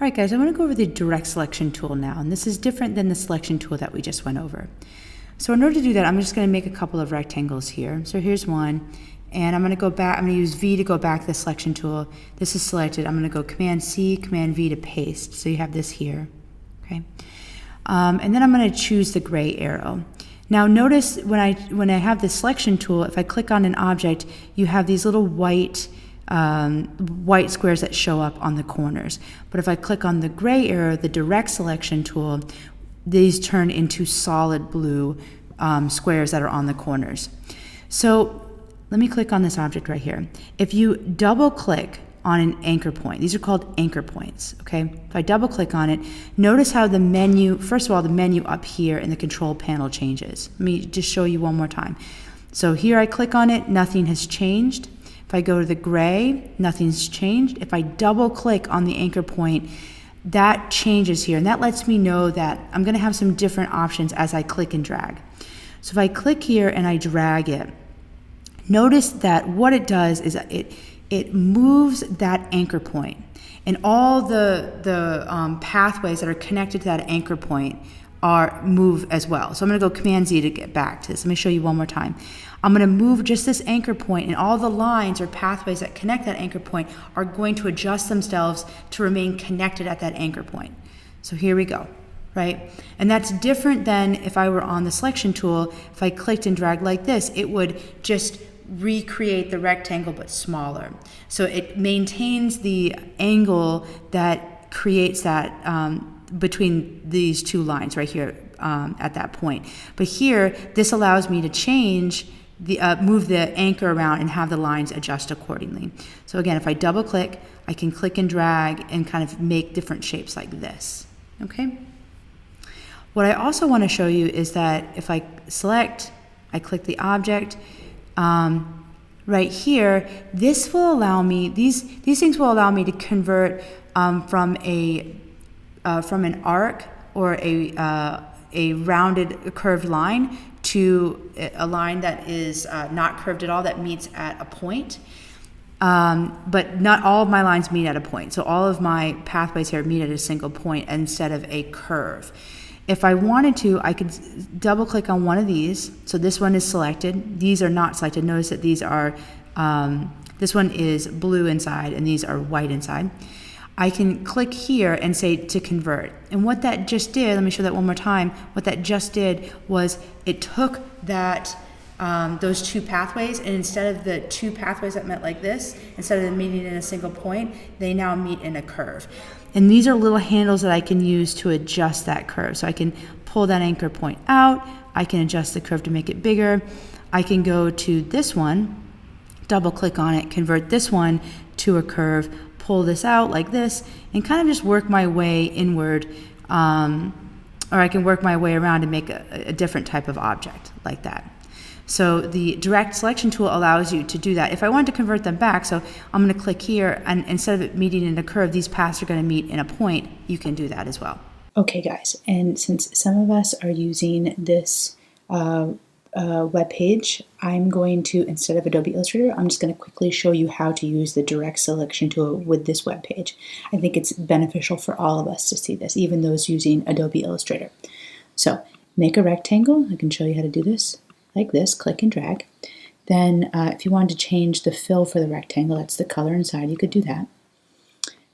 right, guys, I want to go over the direct selection tool now, and this is different than the selection tool that we just went over. So in order to do that, I'm just going to make a couple of rectangles here. So here's one, and I'm going to go back, I'm going to use V to go back to the selection tool. This is selected. I'm going to go Command C, Command V to paste. So you have this here, okay? And then I'm going to choose the gray arrow. Now notice when I have the selection tool, if I click on an object, you have these little white squares that show up on the corners. But if I click on the gray arrow, the direct selection tool, these turn into solid blue squares that are on the corners. So let me click on this object right here. If you double click on an anchor point, these are called anchor points, okay? If I double click on it, notice how the menu, first of all, the menu up here in the control panel changes. Let me just show you one more time. So here I click on it, nothing has changed. If I go to the gray, nothing's changed. If I double click on the anchor point, that changes here, and that lets me know that I'm going to have some different options as I click and drag. So if I click here and I drag it, notice that what it does is it moves that anchor point, and all the pathways that are connected to that anchor point move as well. So I'm going to go Command Z to get back to this. Let me show you one more time. I'm going to move just this anchor point, and all the lines or pathways that connect that anchor point are going to adjust themselves to remain connected at that anchor point. So here we go, right? And that's different than if I were on the selection tool. If I clicked and dragged like this, it would just recreate the rectangle but smaller. So it maintains the angle that creates that between these two lines right here at that point. But here, this allows me to change move the anchor around and have the lines adjust accordingly. So again, if I double click, I can click and drag and kind of make different shapes like this, okay? What I also want to show you is that if I select, I click the object, right here, this will allow me, these things will allow me to convert from an arc or a rounded curved line to a line that is not curved at all, that meets at a point. But not all of my lines meet at a point. So all of my pathways here meet at a single point instead of a curve. If I wanted to, I could double click on one of these. So this one is selected. These are not selected. Notice that these are, this one is blue inside and these are white inside. I can click here and say to convert. And what that just did, let me show that one more time. What that just did was it took that those two pathways, and instead of the two pathways that met like this, instead of them meeting in a single point, they now meet in a curve. And these are little handles that I can use to adjust that curve. So I can pull that anchor point out, I can adjust the curve to make it bigger. I can go to this one, double click on it, convert this one to a curve, pull this out like this, and kind of just work my way inward, or I can work my way around and make a different type of object like that. So the direct selection tool allows you to do that. If I wanted to convert them back, so I'm going to click here, and instead of it meeting in a curve, these paths are going to meet in a point, you can do that as well. Okay guys, and since some of us are using this web page, I'm going to, instead of Adobe Illustrator, I'm just going to quickly show you how to use the direct selection tool with this web page. I think it's beneficial for all of us to see this, even those using Adobe Illustrator. So make a rectangle. I can show you how to do this like this, click and drag. Then if you wanted to change the fill for the rectangle, that's the color inside, you could do that.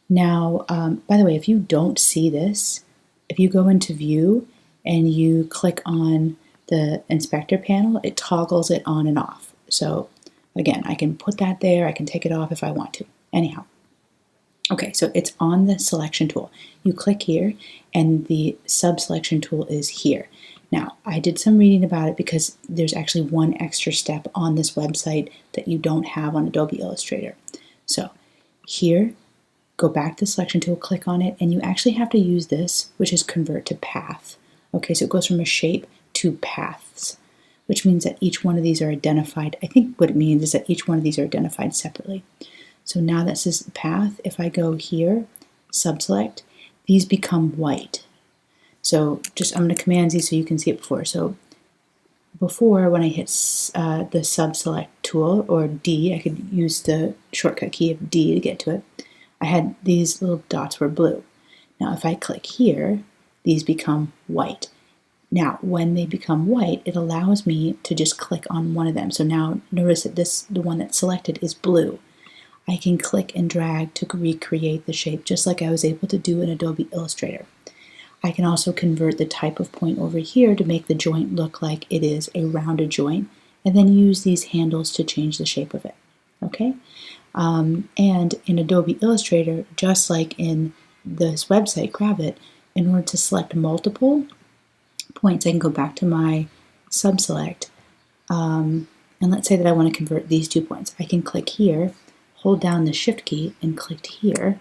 Now, by the way, if you don't see this, if you go into view and you click on the inspector panel, it toggles it on and off. So again, I can put that there, I can take it off if I want to. Anyhow. Okay, so it's on the selection tool. You click here and the sub-selection tool is here. Now, I did some reading about it because there's actually one extra step on this website that you don't have on Adobe Illustrator. So here, go back to the selection tool, click on it, and you actually have to use this, which is convert to path. Okay, so it goes from a shape to paths, which means that each one of these are identified. I think what it means is that each one of these are identified separately. So now that says path, if I go here, subselect, these become white. So I'm going to Command Z so you can see it before. So before, when I hit the subselect tool, or D, I could use the shortcut key of D to get to it, I had these little dots were blue. Now if I click here, these become white. Now when they become white, it allows me to just click on one of them. So now notice that the one that's selected is blue. I can click and drag to recreate the shape just like I was able to do in Adobe Illustrator. I can also convert the type of point over here to make the joint look like it is a rounded joint, and then use these handles to change the shape of it. Okay? And in Adobe Illustrator, just like in this website, Gravit, in order to select multiple points, I can go back to my subselect, and let's say that I want to convert these 2 points. I can click here, hold down the Shift key, and click here,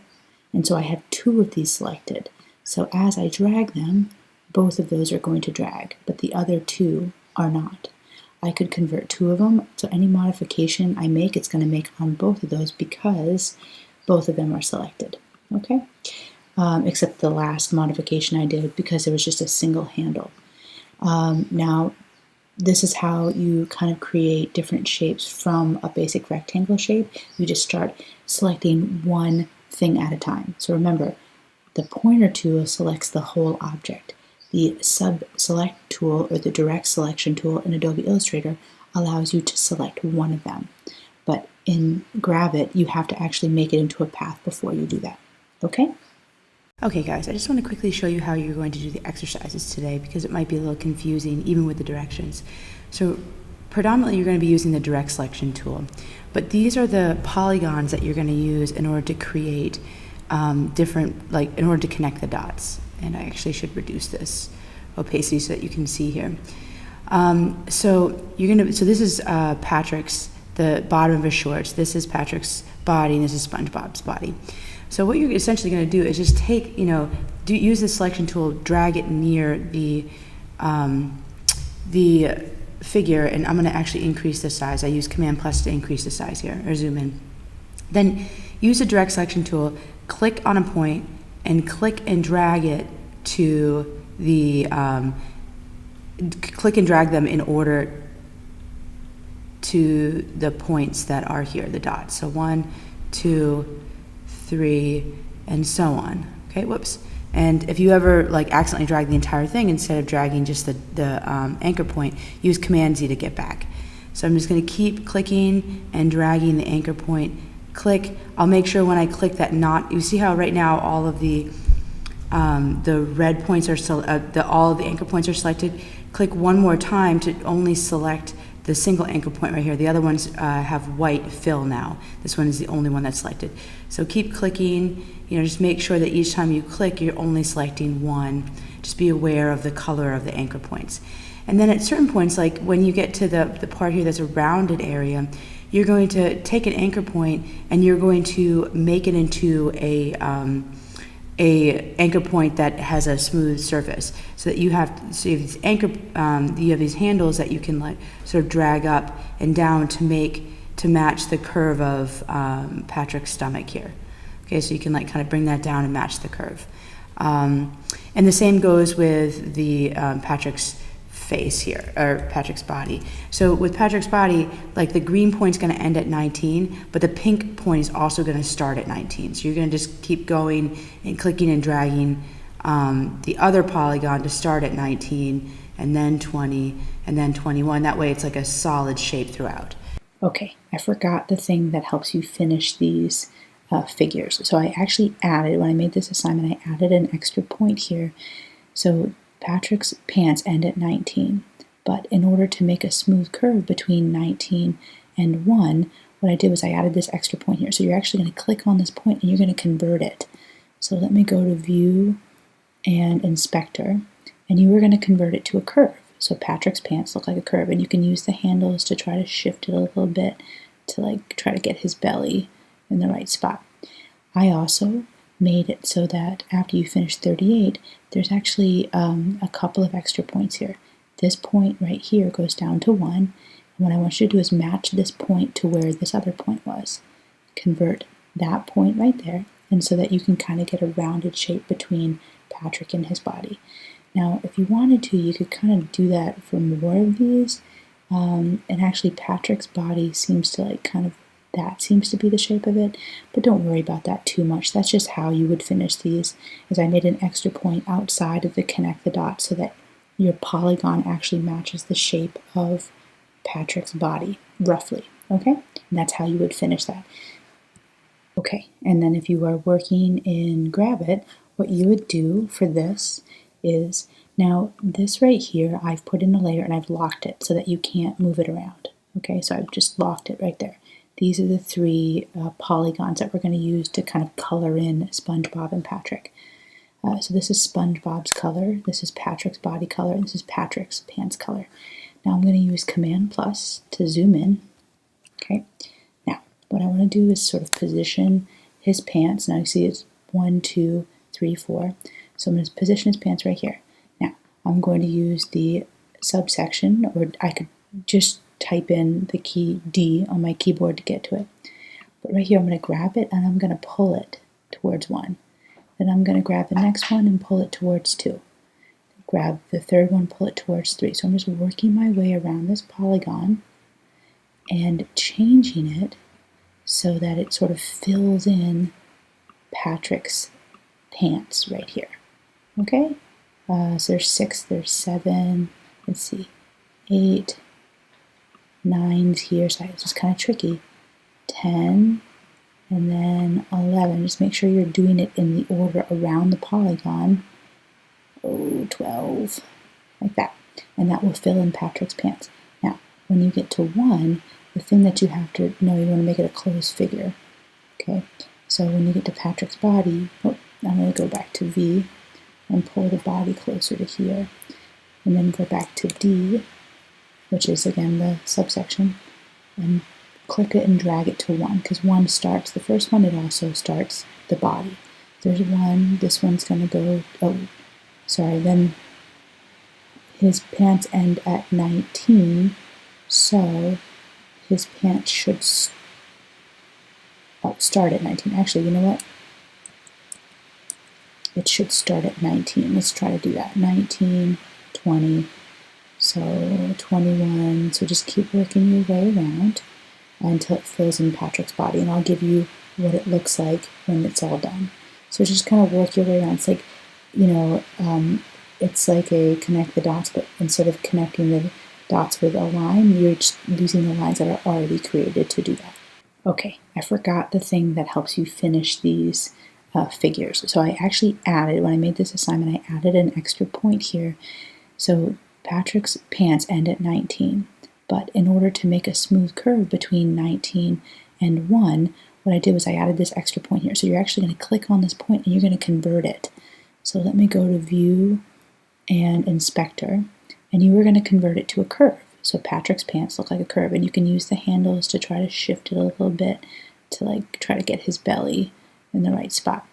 and so I have 2 of these selected. So as I drag them, both of those are going to drag, but the other 2 are not. I could convert 2 of them, so any modification I make, it's going to make on both of those because both of them are selected. Okay? Except the last modification I did because there was just a single handle. Now, this is how you kind of create different shapes from a basic rectangle shape. You just start selecting one thing at a time. So remember, the pointer tool selects the whole object. The subselect tool or the direct selection tool in Adobe Illustrator allows you to select one of them. But in Gravit, you have to actually make it into a path before you do that. Okay? Okay guys, I just want to quickly show you how you're going to do the exercises today because it might be a little confusing even with the directions. So predominantly you're going to be using the direct selection tool, but these are the polygons that you're going to use in order to create in order to connect the dots. And I actually should reduce this opacity so that you can see here. So this is Patrick's, the bottom of his shorts. This is Patrick's body, and this is SpongeBob's body. So what you're essentially going to do is just take, use the selection tool, drag it near the figure, and I'm going to actually increase the size. I use Command plus to increase the size here, or zoom in. Then use the direct selection tool, click on a point, and click and drag it to the, click and drag them in order to the points that are here, the dots. So 1, 2, 3, and so on. Okay, whoops. And if you ever accidentally drag the entire thing instead of dragging just the anchor point, use Command Z to get back. So I'm just going to keep clicking and dragging the anchor point. Click. I'll make sure when I click that not. You see how right now all of the red points are all of the anchor points are selected. Click one more time to only select the single anchor point right here. The other ones have white fill now. This one is the only one that's selected. So keep clicking, just make sure that each time you click, you're only selecting one. Just be aware of the color of the anchor points. And then at certain points, like when you get to the part here that's a rounded area, you're going to take an anchor point and you're going to make it into a anchor point that has a smooth surface, so that you have these you have these handles that you can sort of drag up and down to match the curve of Patrick's stomach here. Okay, so you can kind of bring that down and match the curve. And the same goes with the Patrick's face here, or Patrick's body. So with Patrick's body, the green point's going to end at 19, but the pink point is also going to start at 19. So you're going to just keep going and clicking and dragging the other polygon to start at 19, and then 20, and then 21. That way it's like a solid shape throughout. Okay, I forgot the thing that helps you finish these figures. So I actually added, when I made this assignment, I added an extra point here. So Patrick's pants end at 19, but in order to make a smooth curve between 19 and 1, what I did was I added this extra point here. So you're actually going to click on this point and you're going to convert it. So let me go to View and Inspector, and you are going to convert it to a curve. So Patrick's pants look like a curve, and you can use the handles to try to shift it a little bit to try to get his belly in the right spot. I also made it so that after you finish 38, there's actually a couple of extra points here. This point right here goes down to 1, and what I want you to do is match this point to where this other point was. Convert that point right there, and so that you can kind of get a rounded shape between Patrick and his body. Now, if you wanted to, you could kind of do that for more of these, and actually Patrick's body seems to that seems to be the shape of it, but don't worry about that too much. That's just how you would finish these, is I made an extra point outside of the connect the dots so that your polygon actually matches the shape of Patrick's body, roughly, okay? And that's how you would finish that. Okay, and then if you are working in Gravit, what you would do for this is, now this right here, I've put in a layer and I've locked it so that you can't move it around. Okay, so I've just locked it right there. These are the three polygons that we're going to use to kind of color in SpongeBob and Patrick. So this is SpongeBob's color, this is Patrick's body color, and this is Patrick's pants color. Now I'm going to use Command plus to zoom in. Okay, now what I want to do is sort of position his pants. Now you see it's 1, 2, 3, 4. So I'm going to position his pants right here. Now I'm going to use the subsection, or I could just type in the key D on my keyboard to get to it. But right here I'm going to grab it and I'm going to pull it towards 1. Then I'm going to grab the next one and pull it towards 2. Grab the third one, pull it towards 3. So I'm just working my way around this polygon and changing it so that it sort of fills in Patrick's pants right here. Okay? So there's 6, there's 7, let's see, 8, 9's here, so it's just kind of tricky. 10, and then 11. Just make sure you're doing it in the order around the polygon. 12, like that. And that will fill in Patrick's pants. Now, when you get to 1, the thing that you have to know, you want to make it a closed figure. Okay, so when you get to Patrick's body, I'm going to go back to V and pull the body closer to here. And then go back to D, which is again the subsection, and click it and drag it to 1, because 1 starts the first one, it also starts the body. There's 1, this one's going to go, then his pants end at 19, so his pants should start at 19. Actually, you know what? It should start at 19. Let's try to do that. 19, 20, so 21. So just keep working your way around until it fills in Patrick's body, and I'll give you what it looks like when it's all done. So just kind of work your way around. It's like, it's like a connect the dots, but instead of connecting the dots with a line, you're just using the lines that are already created to do that. Okay, I forgot the thing that helps you finish these figures. So I actually added, when I made this assignment, I added an extra point here. So Patrick's pants end at 19, but in order to make a smooth curve between 19 and 1, what I did was I added this extra point here. So you're actually going to click on this point and you're going to convert it. So let me go to View and Inspector, and you are going to convert it to a curve. So Patrick's pants look like a curve, and you can use the handles to try to shift it a little bit to try to get his belly in the right spot.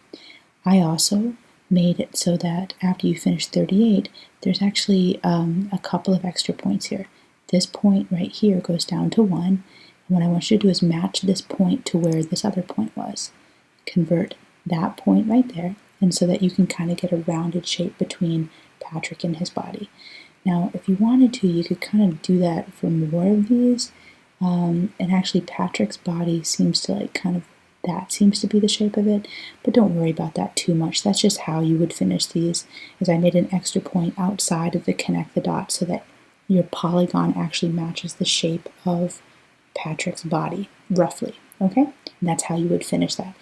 I also made it so that after you finish 38, there's actually a couple of extra points here. This point right here goes down to 1, and what I want you to do is match this point to where this other point was. Convert that point right there, and so that you can kind of get a rounded shape between Patrick and his body. Now, if you wanted to, you could kind of do that for more of these, and actually Patrick's body seems to that seems to be the shape of it, but don't worry about that too much. That's just how you would finish these, is I made an extra point outside of the connect the dots so that your polygon actually matches the shape of Patrick's body, roughly, okay? And that's how you would finish that.